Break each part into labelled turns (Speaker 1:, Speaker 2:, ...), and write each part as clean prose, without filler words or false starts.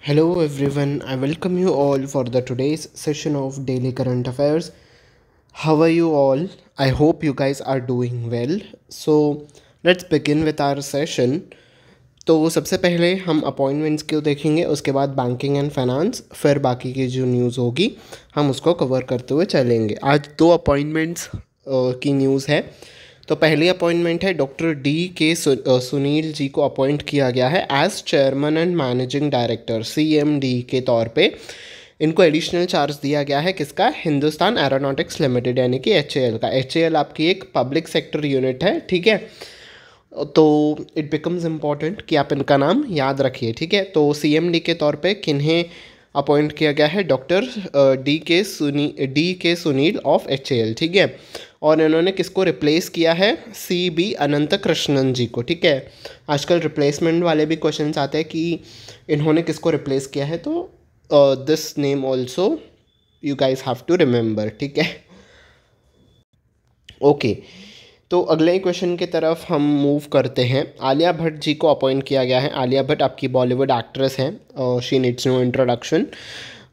Speaker 1: Hello everyone, I welcome you all for the today's session of Daily Current Affairs. How are you all? I hope you guys are doing well. So let's begin with our session. तो सबसे पहले हम appointments क्यों देखेंगे, उसके बाद banking and finance, फिर बाकी की जो न्यूज़ होगी हम उसको कवर करते हुए चलेंगे। आज दो अपॉइंटमेंट्स की न्यूज़ है। तो पहली अपॉइंटमेंट है डॉक्टर सुनील जी को अपॉइंट किया गया है as chairman and managing director CMD के तौर पे। इनको एडिशनल चार्ज दिया गया है किसका? हिंदुस्तान एरोनॉटिक्स लिमिटेड यानी कि HAL का। HAL आपकी एक पब्लिक सेक्टर यूनिट है, ठीक है। तो इट बिकम्स इम्पॉर्टेंट कि आप इनका नाम याद रखिए, ठीक है। तो CMD के तौर पे किन्हें अपॉइंट किया गया है? डॉक्टर डी के सुनील ऑफ HAL, ठीक है। और इन्होंने किसको रिप्लेस किया है? CB अनंत कृष्णन जी को, ठीक है। आजकल रिप्लेसमेंट वाले भी क्वेश्चंस आते हैं कि इन्होंने किसको रिप्लेस किया है, तो this name also you guys have to remember, ठीक है। ओके, तो अगले क्वेश्चन की तरफ हम मूव करते हैं। आलिया भट्ट जी को अपॉइंट किया गया है। आलिया भट्ट आपकी बॉलीवुड एक्ट्रेस हैं, शी नीड्स नो इंट्रोडक्शन।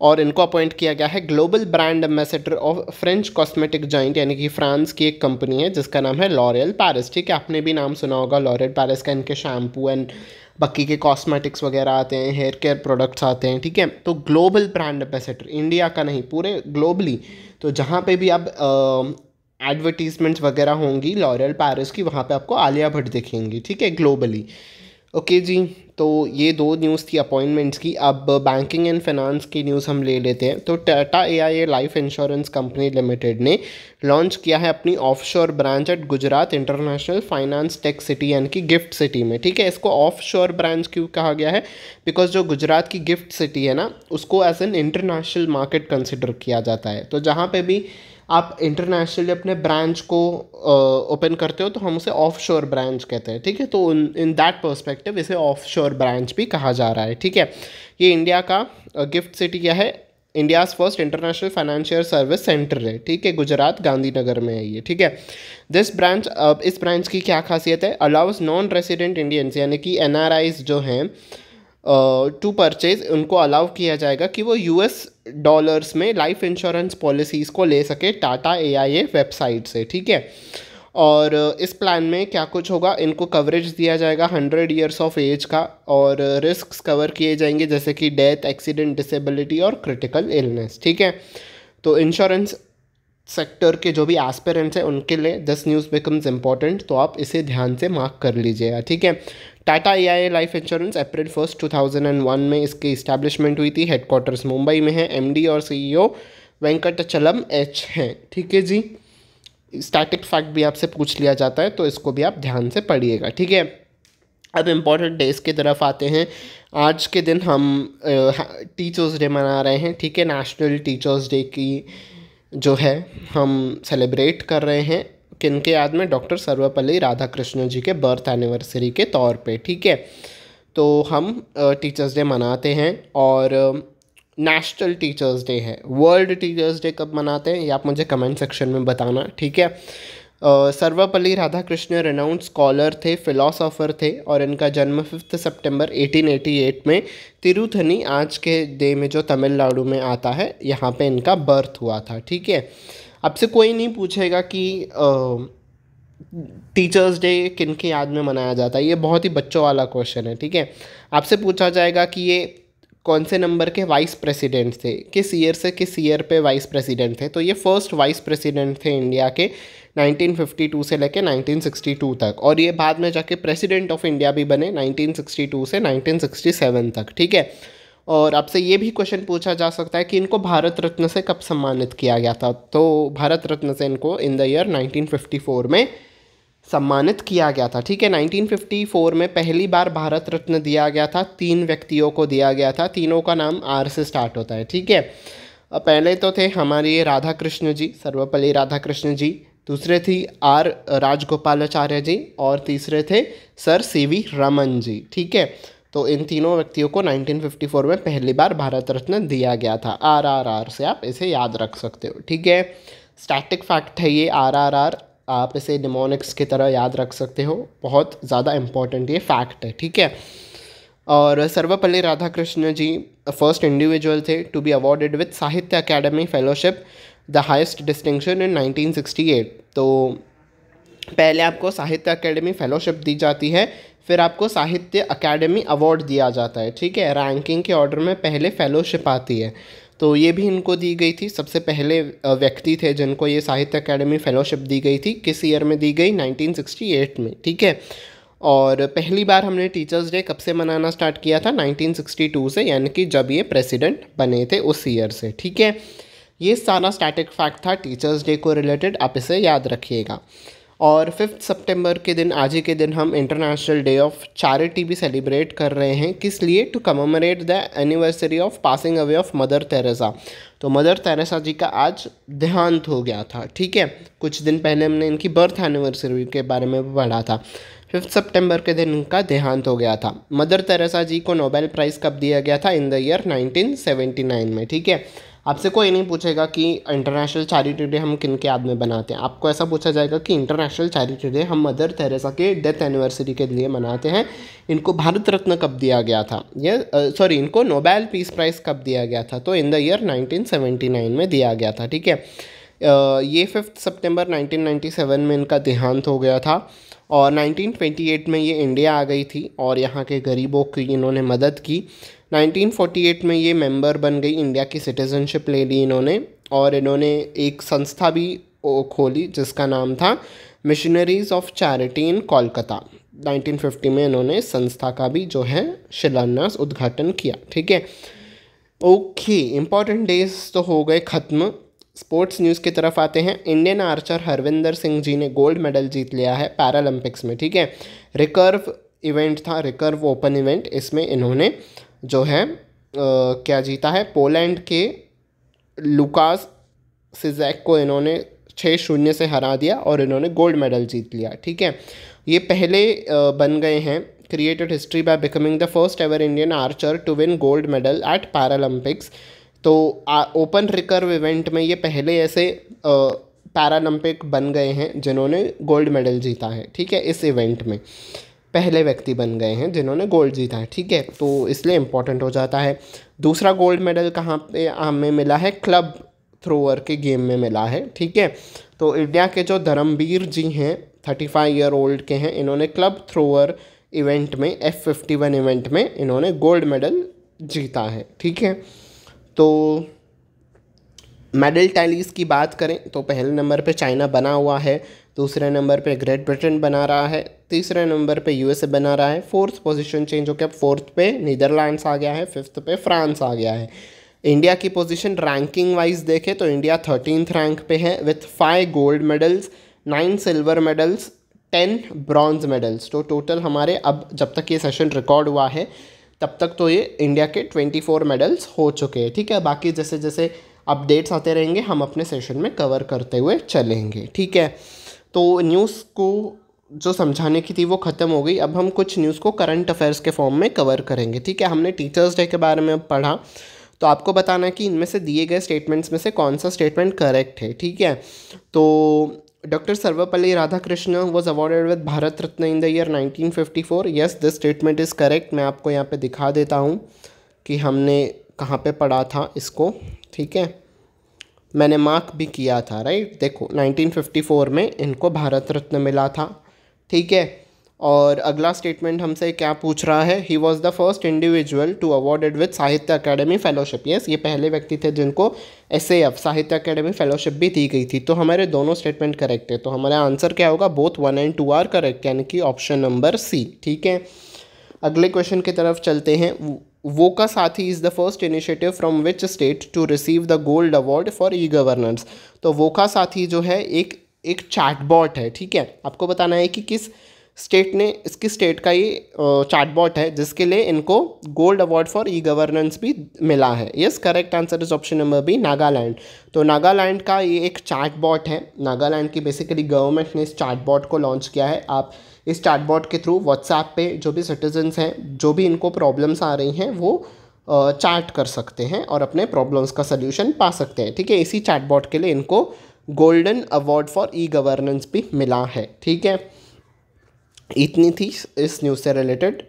Speaker 1: और इनको अपॉइंट किया गया है global brand ambassador of French cosmetic giant यानी कि फ्रांस की एक कंपनी है जिसका नाम है लॉरियल पेरिस, ठीक है। आपने भी नाम सुना होगा लॉरियल पेरिस का। इनके शैम्पू एंड बाकी के कॉस्मेटिक्स वगैरह आते हैं, हेयर केयर प्रोडक्ट्स आते हैं, ठीक है। तो ग्लोबल ब्रांड एम्बेसडर, इंडिया का नहीं, पूरे ग्लोबली। तो जहाँ पे भी आप एडवर्टीजमेंट्स वगैरह होंगी लॉरियल पेरिस की, वहाँ पे आपको आलिया भट्ट दिखेंगी, ठीक है, ग्लोबली। ओके जी, तो ये दो न्यूज़ थी अपॉइंटमेंट्स की। अब बैंकिंग एंड फाइनेंस की न्यूज़ हम ले लेते हैं। तो Tata AIA life insurance company limited ने लॉन्च किया है अपनी offshore branch at Gujarat international finance tech city यानी कि गिफ्ट सिटी में, ठीक है। इसको ऑफशोर ब्रांच क्यों कहा गया है? बिकॉज जो गुजरात की गिफ्ट सिटी है ना, उसको as an international market consider किया जाता है। तो जहाँ पे भी आप इंटरनेशनली अपने ब्रांच को ओपन करते हो तो हम उसे ऑफशोर ब्रांच कहते हैं, ठीक है। तो इन दैट पर्सपेक्टिव इसे ऑफशोर ब्रांच भी कहा जा रहा है, ठीक है। ये इंडिया का गिफ्ट सिटी क्या है? India's first international financial service centre है, ठीक है। गुजरात गांधीनगर में है ये, ठीक है। इस ब्रांच की क्या खासियत है? अलाउज नॉन रेसिडेंट इंडियंस यानी कि NRIs जो हैं टू परचेज, उनको अलाउ किया जाएगा कि वो $डॉलर्स में लाइफ इंश्योरेंस पॉलिसीज़ को ले सके टाटा AIA वेबसाइट से, ठीक है। और इस प्लान में क्या कुछ होगा? इनको कवरेज दिया जाएगा 100 ईयर्स ऑफ एज का, और रिस्क्स कवर किए जाएंगे जैसे कि डेथ, एक्सीडेंट, डिसेबिलिटी और क्रिटिकल इलनेस, ठीक है। तो इंश्योरेंस सेक्टर के जो भी एस्पिरेंट्स हैं उनके लिए दिस न्यूज़ बिकम्स इम्पॉर्टेंट, तो आप इसे ध्यान से मार्क कर लीजिएगा, ठीक है। टाटा AIA लाइफ इंश्योरेंस अप्रैल 1 2001 में इसकी इस्टेब्लिशमेंट हुई थी। हेडक्वार्टर्स मुंबई में है। MD और CEO वेंकटचलम H हैं, ठीक है जी। स्टैटिक फैक्ट भी आपसे पूछ लिया जाता है तो इसको भी आप ध्यान से पढ़िएगा, ठीक है। अब इम्पॉर्टेंट डेज की तरफ आते हैं। आज के दिन हम टीचर्स डे मना रहे हैं, ठीक है। नेशनल टीचर्स डे की जो है हम सेलिब्रेट कर रहे हैं किनके याद में? डॉक्टर सर्वपल्ली राधाकृष्णन जी के बर्थ एनिवर्सरी के तौर पे, ठीक है। तो हम टीचर्स डे मनाते हैं। और नेशनल टीचर्स डे है। वर्ल्ड टीचर्स डे कब मनाते हैं ये आप मुझे कमेंट सेक्शन में बताना, ठीक है। सर्वपल्ली राधाकृष्णन रेनाउंड स्कॉलर थे, फिलोसोफर थे, और इनका जन्म 5 सितंबर 1888 में तिरुथनी, आज के डे में जो तमिलनाडु में आता है, यहाँ पे इनका बर्थ हुआ था, ठीक है। आपसे कोई नहीं पूछेगा कि टीचर्स डे किन की याद में मनाया जाता है, ये बहुत ही बच्चों वाला क्वेश्चन है, ठीक है। आपसे पूछा जाएगा कि ये कौन से नंबर के वाइस प्रेसिडेंट थे, किस ईयर पे वाइस प्रेसिडेंट थे, तो ये फर्स्ट वाइस प्रेसिडेंट थे इंडिया के 1952 से लेके 1962 तक, और ये बाद में जाके प्रेसिडेंट ऑफ इंडिया भी बने 1962 से 1967 तक, ठीक है। और आपसे ये भी क्वेश्चन पूछा जा सकता है कि इनको भारत रत्न से कब सम्मानित किया गया था, तो भारत रत्न से इनको इन द ईयर 1954 में सम्मानित किया गया था, ठीक है। 1954 में पहली बार भारत रत्न दिया गया था। 3 व्यक्तियों को दिया गया था, तीनों का नाम R से स्टार्ट होता है, ठीक है। पहले तो थे हमारे राधा कृष्ण जी, सर्वपल्ली राधाकृष्ण जी। दूसरे थी R राजगोपालाचार्य जी, और तीसरे थे सर CV रमन जी, ठीक है। तो इन तीनों व्यक्तियों को 1954 में पहली बार भारत रत्न दिया गया था। RRR से आप इसे याद रख सकते हो, ठीक है। स्टैटिक फैक्ट है ये RRR, आप इसे निमोनिक्स की तरह याद रख सकते हो, बहुत ज़्यादा इम्पॉर्टेंट ये फैक्ट है, ठीक है। और सर्वपल्ली राधाकृष्ण जी फर्स्ट इंडिविजुअल थे टू बी अवॉर्डेड विथ साहित्य Akademi fellowship the highest distinction in 1968। तो पहले आपको साहित्य अकेडमी फेलोशिप दी जाती है, फिर आपको साहित्य अकेडमी अवार्ड दिया जाता है, ठीक है। रैंकिंग के ऑर्डर में पहले फेलोशिप आती है, तो ये भी इनको दी गई थी। सबसे पहले व्यक्ति थे जिनको ये साहित्य अकेडमी फेलोशिप दी गई थी। किस ईयर में दी गई? 1968 में, ठीक है। और पहली बार हमने टीचर्स डे कब से मनाना स्टार्ट किया था? 1962 से, यानी कि जब ये प्रेसिडेंट बने थे उस ईयर से, ठीक है। ये सारा स्टैटिक फैक्ट था टीचर्स डे को रिलेटेड, आप इसे याद रखिएगा। और 5 सितंबर के दिन, आज ही के दिन, हम इंटरनेशनल डे ऑफ चैरिटी भी सेलिब्रेट कर रहे हैं। किस लिए? To commemorate the anniversary of passing away of Mother Teresa. तो मदर तेरेसा जी का आज देहांत हो गया था, ठीक है। कुछ दिन पहले हमने इनकी बर्थ एनिवर्सरी के बारे में पढ़ा था। 5 सितंबर के दिन इनका देहांत हो गया था। मदर तेरेसा जी को नोबेल प्राइज़ कब दिया गया था? इन द ईयर 1979 में, ठीक है। आपसे कोई नहीं पूछेगा कि इंटरनेशनल चैरिटी डे हम किन के याद में बनाते हैं। आपको ऐसा पूछा जाएगा कि इंटरनेशनल चैरिटी डे हम मदर तेरेसा के डेथ एनिवर्सरी के लिए मनाते हैं। इनको भारत रत्न कब दिया गया था? इनको नोबेल पीस प्राइज़ कब दिया गया था? तो इन द ईयर 1979 में दिया गया था, ठीक है। ये 5 सितंबर 1997 में इनका देहांत हो गया था। और 1928 में ये इंडिया आ गई थी और यहाँ के गरीबों की इन्होंने मदद की। 1948 में ये मेंबर बन गई, इंडिया की सिटीज़नशिप ले ली इन्होंने। और इन्होंने एक संस्था भी खोली जिसका नाम था मिशनरीज़ ऑफ चैरिटी इन कोलकाता। 1950 में इन्होंने संस्था का भी जो है शिलान्यास उद्घाटन किया, ठीक है। ओके, इम्पॉर्टेंट डेज तो हो गए ख़त्म। स्पोर्ट्स न्यूज़ की तरफ आते हैं। इंडियन आर्चर हरविंदर सिंह जी ने गोल्ड मेडल जीत लिया है पैरालंपिक्स में, ठीक है। रिकर्व इवेंट था, रिकर्व ओपन इवेंट। इसमें इन्होंने जो है क्या जीता है? पोलैंड के लुकास सिजैक को इन्होंने 6-0 से हरा दिया और इन्होंने गोल्ड मेडल जीत लिया, ठीक है। ये पहले बन गए हैं, created history by becoming the first ever Indian archer to win gold medal at Paralympics. तो ओपन रिकर्व इवेंट में ये पहले ऐसे पैरालंपिक बन गए हैं जिन्होंने गोल्ड मेडल जीता है, ठीक है। इस इवेंट में पहले व्यक्ति बन गए हैं जिन्होंने गोल्ड जीता है, ठीक है। तो इसलिए इम्पोर्टेंट हो जाता है। दूसरा गोल्ड मेडल कहाँ पे हमें मिला है? क्लब थ्रोअर के गेम में मिला है, ठीक है। तो इंडिया के जो धर्मवीर जी हैं 35 ईयर ओल्ड के हैं, इन्होंने क्लब थ्रोअर इवेंट में F51 इवेंट में इन्होंने गोल्ड मेडल जीता है, ठीक है। तो मेडल टैलीज़ की बात करें तो पहले नंबर पे चाइना बना हुआ है, दूसरे नंबर पे ग्रेट ब्रिटेन बना रहा है, तीसरे नंबर पे यूएसए बना रहा है, फोर्थ पोजीशन चेंज होकर फोर्थ पे नीदरलैंड्स आ गया है, फिफ्थ पे फ्रांस आ गया है। इंडिया की पोजीशन रैंकिंग वाइज देखें तो इंडिया 13th रैंक पे है with 5 gold medals, 9 silver medals, 10 bronze medals. तो टोटल हमारे, अब जब तक ये सेशन रिकॉर्ड हुआ है तब तक तो ये इंडिया के 24 मेडल्स हो चुके हैं, ठीक है। बाकी जैसे जैसे अपडेट्स आते रहेंगे हम अपने सेशन में कवर करते हुए चलेंगे, ठीक है। तो न्यूज़ को जो समझाने की थी वो ख़त्म हो गई। अब हम कुछ न्यूज़ को करंट अफेयर्स के फॉर्म में कवर करेंगे, ठीक है। हमने टीचर्स डे के बारे में पढ़ा, तो आपको बताना है कि इनमें से दिए गए स्टेटमेंट्स में से कौन सा स्टेटमेंट करेक्ट है, ठीक है। तो doctor Sarvepalli Radhakrishna was awarded with Bharat Ratna in the year 1954। Yes, this statement is correct. मैं आपको यहाँ पे दिखा देता हूँ कि हमने कहाँ पे पढ़ा था इसको, ठीक है। मैंने मार्क भी किया था, राइट। देखो 1954 में इनको भारत रत्न मिला था, ठीक है। और अगला स्टेटमेंट हमसे क्या पूछ रहा है? He was the first individual to awarded with Sahitya Akademi fellowship. Yes, ये पहले व्यक्ति थे जिनको SAF साहित्य अकेडमी फेलोशिप भी दी गई थी। तो हमारे दोनों स्टेटमेंट करेक्ट है। तो हमारा आंसर क्या होगा? बोथ 1 and 2 आर करेक्ट, यानी कि ऑप्शन नंबर C, ठीक है। अगले क्वेश्चन की तरफ चलते हैं। Wokha Sathi is the first initiative from which state to receive the gold award for e-governance. तो वोका साथी जो है एक चैटबॉट है, ठीक है। आपको बताना है कि किस स्टेट ने, इसकी स्टेट का ये चैटबॉट है जिसके लिए इनको गोल्ड अवार्ड फॉर ई-गवर्नेंस भी मिला है। Yes, correct answer is option number B, Nagaland. तो नागालैंड का ये एक चैटबॉट है। नागालैंड की बेसिकली गवर्नमेंट ने इस चैटबॉट को लॉन्च किया है। आप इस चैटबॉट के थ्रू व्हाट्सएप पे जो भी सिटीजन्स हैं, जो भी इनको प्रॉब्लम्स आ रही हैं, वो चैट कर सकते हैं और अपने प्रॉब्लम्स का सल्यूशन पा सकते हैं, ठीक है। इसी चैटबॉट के लिए इनको गोल्डन अवार्ड फॉर ई-गवर्नेंस भी मिला है, ठीक है। इतनी थी इस न्यूज़ से रिलेटेड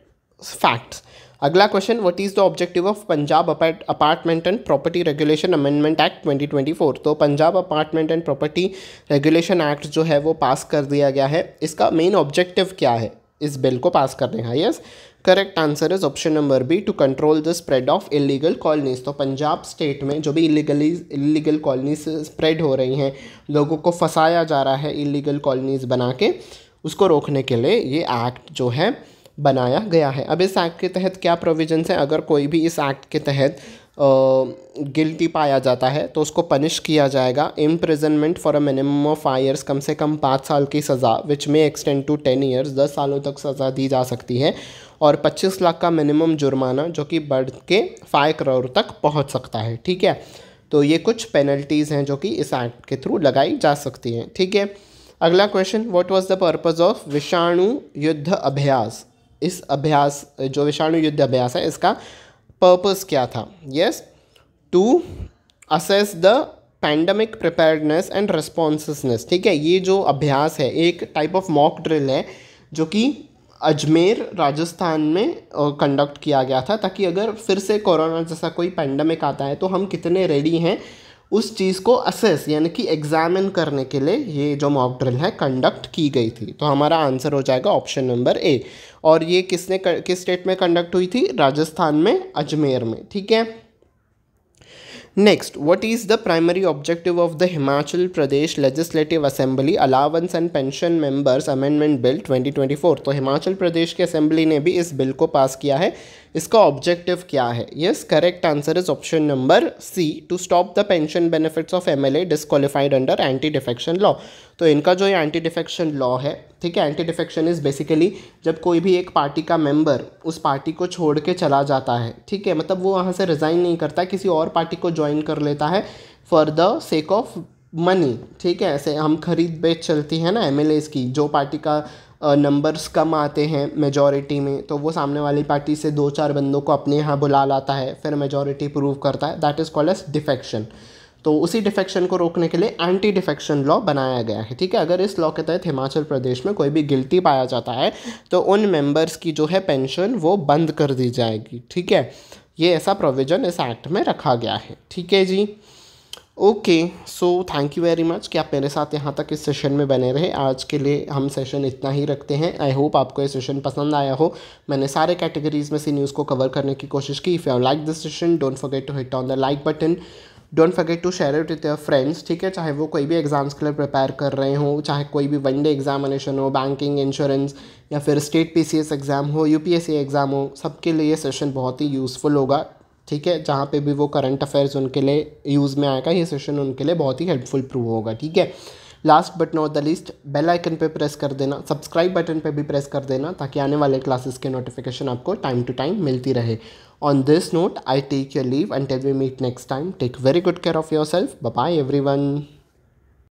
Speaker 1: फैक्ट्स। अगला question, what is the objective of Punjab apartment and property regulation amendment act 2024। तो Punjab apartment and property regulation act जो है वो पास कर दिया गया है। इसका मेन ऑब्जेक्टिव क्या है इस बिल को पास करने का? Yes, correct answer is option number B, to control the spread of illegal colonies. तो पंजाब स्टेट में जो भी इलीगल कॉलोनीज स्प्रेड हो रही हैं, लोगों को फंसाया जा रहा है इलीगल कॉलोनीज बना के, उसको रोकने के लिए ये एक्ट जो है बनाया गया है। अब इस एक्ट के तहत क्या प्रोविजंस हैं? अगर कोई भी इस एक्ट के तहत गिल्टी पाया जाता है तो उसको पनिश किया जाएगा। Imprisonment for a minimum of 5 years, कम से कम 5 साल की सज़ा, विच में एक्सटेंड टू 10 ईयर्स, 10 सालों तक सज़ा दी जा सकती है। और 25 लाख का मिनिमम जुर्माना जो कि बढ़ के 5 करोड़ तक पहुंच सकता है। ठीक है, तो ये कुछ पेनल्टीज़ हैं जो कि इस एक्ट के थ्रू लगाई जा सकती हैं। ठीक है, अगला question, what was the purpose of विषाणु युद्ध अभ्यास। इस अभ्यास जो विषाणु युद्ध अभ्यास है इसका पर्पस क्या था? Yes, to assess the pandemic preparedness and responsiveness. ठीक है, ये जो अभ्यास है एक टाइप ऑफ मॉक ड्रिल है जो कि अजमेर राजस्थान में कंडक्ट किया गया था, ताकि अगर फिर से कोरोना जैसा कोई पैंडमिक आता है तो हम कितने रेडी हैं उस चीज़ को असेस यानी कि एग्जामिन करने के लिए ये जो मॉक ड्रिल है कंडक्ट की गई थी। तो हमारा आंसर हो जाएगा ऑप्शन नंबर ए। और ये किस स्टेट में कंडक्ट हुई थी? राजस्थान में, अजमेर में। ठीक है, next, what is the primary objective of the Himachal Pradesh legislative assembly allowance and pension members amendment bill 2024। तो हिमाचल प्रदेश की असेंबली ने भी इस बिल को पास किया है। इसका ऑब्जेक्टिव क्या है? Yes, correct answer is option number C, to stop the pension benefits of MLA disqualified under anti defection law. तो इनका जो ये एंटी डिफेक्शन लॉ है, ठीक है, एंटी डिफेक्शन इज़ बेसिकली जब कोई भी एक पार्टी का मेंबर उस पार्टी को छोड़ के चला जाता है, ठीक है, मतलब वो वहाँ से रिज़ाइन नहीं करता, किसी और पार्टी को ज्वाइन कर लेता है for the sake of money. ठीक है, ऐसे हम खरीद बेच चलती है ना एमएलएज़ की, जो पार्टी का नंबर्स कम आते हैं मेजॉरिटी में तो वो सामने वाली पार्टी से 2-4 बंदों को अपने यहाँ बुला लाता है, फिर मेजॉरिटी प्रूव करता है, that is called as defection. तो उसी डिफेक्शन को रोकने के लिए एंटी डिफेक्शन लॉ बनाया गया है। ठीक है, अगर इस लॉ के तहत हिमाचल प्रदेश में कोई भी गिल्टी पाया जाता है तो उन मेंबर्स की जो है पेंशन वो बंद कर दी जाएगी। ठीक है, ये ऐसा प्रोविज़न इस एक्ट में रखा गया है। ठीक है जी, okay, so thank you very much कि आप मेरे साथ यहाँ तक इस सेशन में बने रहे। आज के लिए हम सेशन इतना ही रखते हैं। आई होप आपको ये सेशन पसंद आया हो। मैंने सारे कैटेगरीज में से न्यूज़ को कवर करने की कोशिश की। If you like this session, don't forget to hit on the like button, don't forget to share it with your friends. ठीक है, चाहे वो कोई भी एग्जाम्स के लिए प्रिपेयर कर रहे हो, चाहे कोई भी वनडे एग्जामिनेशन हो, बैंकिंग, इंश्योरेंस या फिर स्टेट पीसीएस एग्ज़ाम हो, यूपीएससी एग्ज़ाम हो, सबके लिए ये सेशन बहुत ही यूज़फुल होगा। ठीक है, जहाँ पे भी वो करंट अफेयर्स उनके लिए यूज़ में आएगा, ये सेशन उनके लिए बहुत ही हेल्पफुल प्रूव होगा। ठीक है, last but not the least, bell icon पे प्रेस कर देना, सब्सक्राइब बटन पे भी प्रेस कर देना, ताकि आने वाले क्लासेस के नोटिफिकेशन आपको टाइम टू टाइम मिलती रहे। On this note I take your leave until we meet next time. Take very good care of yourself. Bye bye everyone.